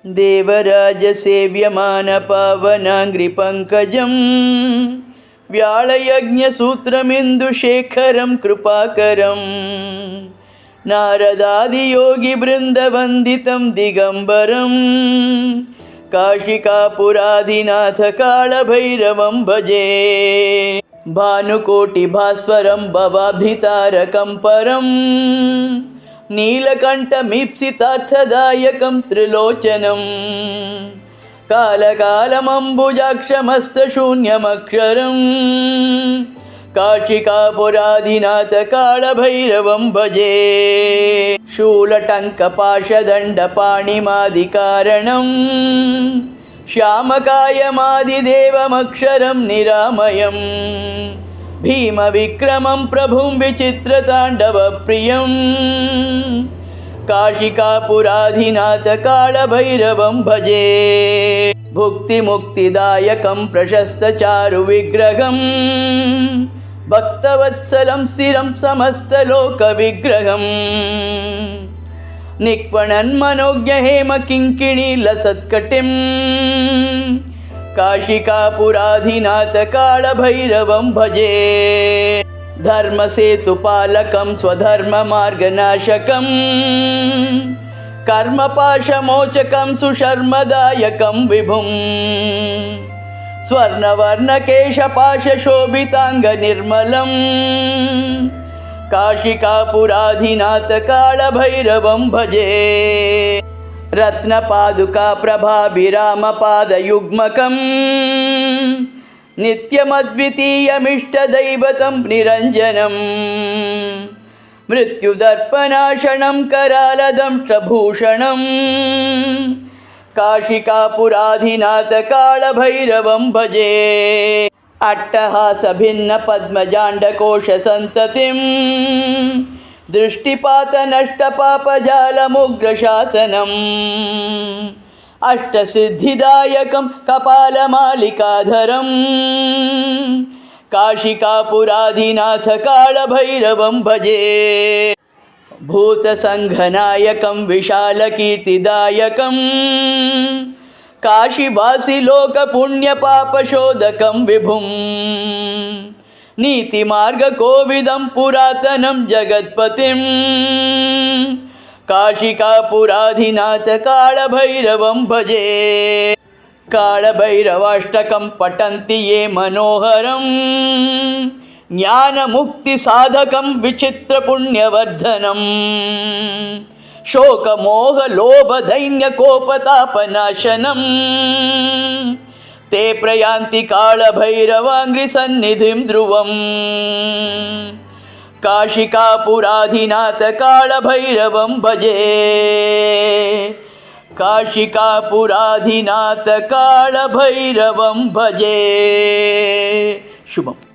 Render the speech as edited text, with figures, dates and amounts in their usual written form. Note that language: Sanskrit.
देवराजसेव्यमानपावनाङ्घ्रिपङ्कजं व्याळयज्ञसूत्रमिन्दुशेखरं कृपाकरं नारदादियोगिवृन्दवन्दितं दिगम्बरं काशिकापुराधिनाथकालभैरवं भजे। भानुकोटिभास्वरं भवाब्धितारकं परं नीलकण्ठमीप्सितार्थदायकं त्रिलोचनं कालकालमम्बुजाक्षमस्तशून्यमक्षरं काशिकापुराधिनाथकालभैरवं भजे। शूलटङ्कपाशदण्डपाणिमादिकारणं श्यामकायमादिदेवमक्षरं निरामयं भीमविक्रमं प्रभुं विचित्रताण्डवप्रियं काशिकापुराधिनाथकालभैरवं भजे। भुक्तिमुक्तिदायकं प्रशस्तचारुविग्रहं भक्तवत्सलं स्थिरं समस्तलोकविग्रहं निक्वणन्मनोज्ञहेमकिङ्किणीलसत्कटिं काशिकापुराधिनाथकालभैरवं भजे। धर्मसेतुपालकं स्वधर्ममार्गनाशकं कर्मपाशमोचकं सुशर्मदायकं विभुं स्वर्णवर्णकेशपाशशोभिताङ्गनिर्मलं काशिकापुराधिनाथकालभैरवं भजे। रत्नपादुकाप्रभाभिरामपादयुग्मकं नित्यमद्वितीयमिष्टदैवतं निरञ्जनं मृत्युदर्पणाशनं करालदंष्टभूषणं काशिकापुराधिनाथकालभैरवं भजे। अट्टहासभिन्नपद्मजाण्डकोशसन्ततिं दृष्टिपातनष्टपापजालमुग्रशासनम् अष्टसिद्धिदायकं कपालमालिकाधरं काशिकापुराधिनाथकालभैरवं भजे। भूतसङ्घनायकं विशालकीर्तिदायकं काशीवासिलोकपुण्यपापशोधकं विभुं नीतिमार्गकोविदं पुरातनं जगत्पतिं काशिकापुराधिनाथकालभैरवं भजे। कालभैरवाष्टकं पठन्ति ये मनोहरं ज्ञानमुक्तिसाधकं विचित्रपुण्यवर्धनं शोकमोहलोभदैन्यकोपतापनाशनं ते प्रयान्ति कालभैरवाङ्घ्रिसन्निधिं ध्रुवम् काशिकापुराधिनाथकालभैरवं भजे। काशिकापुराधिनाथकालभैरवं भजे। शुभम्।